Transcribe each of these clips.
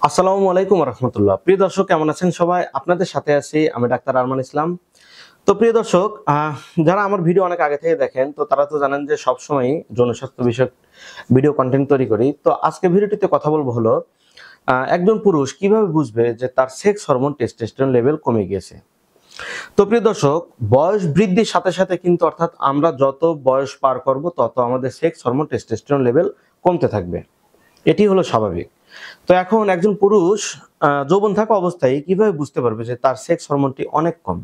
আসসালামু আলাইকুম রহমতুল্লাহ। প্রিয় দর্শক, কেমন আছেন সবাই? আপনাদের সাথে আছি আমি ডাক্তার আরমান ইসলাম। তো প্রিয় দর্শক, যারা আমার ভিডিও অনেক আগে থেকে দেখেন তো তারা তো জানেন যে সবসময় জনস্বাস্থ্য বিষয়ক ভিডিও কন্টেন্ট তৈরি করি। তো আজকে ভিডিওটিতে কথা বলবো হলো একজন পুরুষ কিভাবে বুঝবে যে তার সেক্স হরমোন টেস্টোস্টেরন লেভেল কমে গিয়েছে। তো প্রিয় দর্শক, বয়স বৃদ্ধির সাথে সাথে কিন্তু অর্থাৎ আমরা যত বয়স পার করব তত আমাদের সেক্স হরমোন টেস্টোস্টেরন লেভেল কমতে থাকবে, এটি হলো স্বাভাবিক। তো এখন একজন পুরুষ যৌবন থাকা অবস্থায় কিভাবে বুঝতে পারবে যে তার সেক্স হরমোনটি অনেক কম,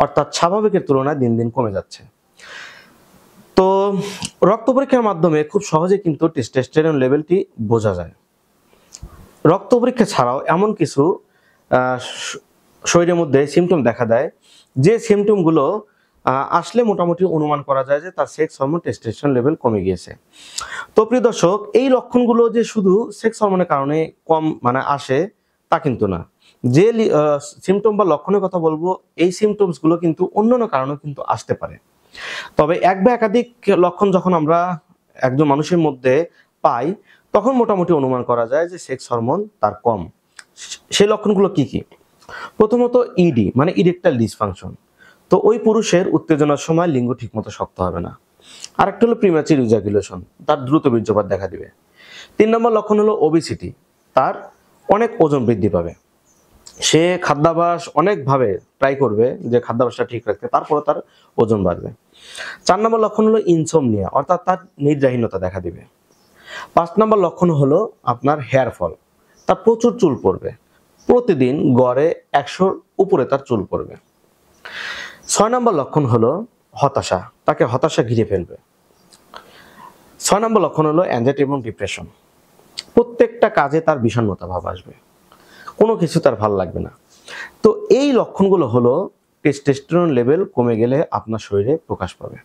অর্থাৎ স্বাভাবিকের তুলনায় দিন দিন কমে যাচ্ছে? তো রক্ত পরীক্ষার মাধ্যমে খুব সহজে কিন্তু টেস্টোস্টেরন লেভেলটি বোঝা যায়। রক্ত পরীক্ষা ছাড়াও এমন কিছু শরীরের মধ্যে সিমটম দেখা দেয়, যে সিমটমগুলো আসলে মোটামুটি অনুমান করা যায় যে তার সেক্স হরমোন টেস্টোস্টেরন লেভেল কমে গিয়েছে। তো প্রিয় দর্শক, এই লক্ষণগুলো যে শুধু সেক্স হরমোনের কারণে কম আসে তা কিন্তু না। যে সিমটম বা লক্ষণের কথা বলবো, এই সিমটমসগুলো কিন্তু অন্যান্য কারণেও কিন্তু আসতে পারে। তবে এক বা একাধিক লক্ষণ যখন আমরা একজন মানুষের মধ্যে পাই, তখন মোটামুটি অনুমান করা যায় যে সেক্স হরমোন তার কম। সেই লক্ষণগুলো কি কি? প্রথমত ইডি মানে ইরেকটাইল ডিসফাংশন। তো ওই পুরুষের উত্তেজনার সময় লিঙ্গ ঠিকমতো শক্ত হবে না। আরেকটা হলো প্রিম্যাচুর ইজাকুলেশন, তার দ্রুত বীর্যপাত দেখা দিবে। 3 নম্বর লক্ষণ হলো ওবেসিটি, তার অনেক ওজন বৃদ্ধি পাবে। সে খাদ্যাভ্যাস অনেকভাবে ট্রাই করবে যে খাদ্যাভ্যাসটা ঠিক রাখতে, তারপরে তার ওজন বাড়বে। 4 নম্বর লক্ষণ হলো ইনসোমনিয়া, অর্থাৎ তার নিদ্রাহীনতা দেখা দিবে। 5 নম্বর লক্ষণ হলো আপনার হেয়ার ফল, তার প্রচুর চুল পড়বে, প্রতিদিন গড়ে 100-র উপরে তার চুল পড়বে। 6 নম্বর লক্ষণ হলো হতাশা, তাকে হতাশা ঘিরে ফেলবে। 6 নম্বর লক্ষণ হলো অ্যাংজাইটি এবং ডিপ্রেশন, প্রত্যেকটা কাজে তার বিষণ্ণতা ভাব আসবে, কোনো কিছু তার ভালো লাগবে না। তো এই লক্ষণগুলো হলো টেস্টোস্টেরন লেভেল কমে গেলে আপনার শরীরে প্রকাশ পাবে।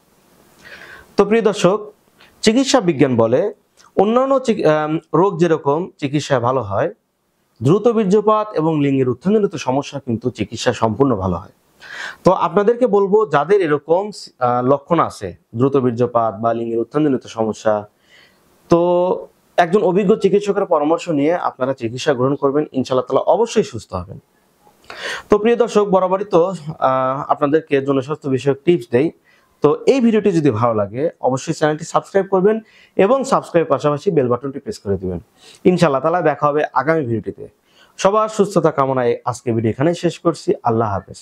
তো প্রিয় দর্শক, চিকিৎসা বিজ্ঞান বলে অন্যান্য রোগ যেরকম চিকিৎসায় ভালো হয়, দ্রুত বীর্যপাত এবং লিঙ্গের উত্থানজনিত সমস্যা কিন্তু চিকিৎসা সম্পূর্ণ ভালো হয়। তো আপনাদেরকে বলবো, যাদের এরকম লক্ষণ আছে, দ্রুত বীর্যপাত বা লিঙ্গের উত্থানজনিত সমস্যা, তো একজন অভিজ্ঞ চিকিৎসকের পরামর্শ নিয়ে আপনারা চিকিৎসা গ্রহণ করবেন, ইনশাআল্লাহ তাআলা অবশ্যই সুস্থ হবেন। তো প্রিয় দর্শক, বরাবরই তো আপনাদেরকে জনস্বাস্থ্য বিষয়ক টিপস দেই। তো এই ভিডিওটি যদি ভালো লাগে অবশ্যই চ্যানেলটি সাবস্ক্রাইব করবেন এবং সাবস্ক্রাইব পাশাপাশি বেল বাটনটি প্রেস করে দিবেন। ইনশাআল্লাহ তাআলা দেখা হবে আগামী ভিডিওটিতে। সবার সুস্থতা কামনায় আজকে ভিডিও এখানেই শেষ করছি। আল্লাহ হাফেজ।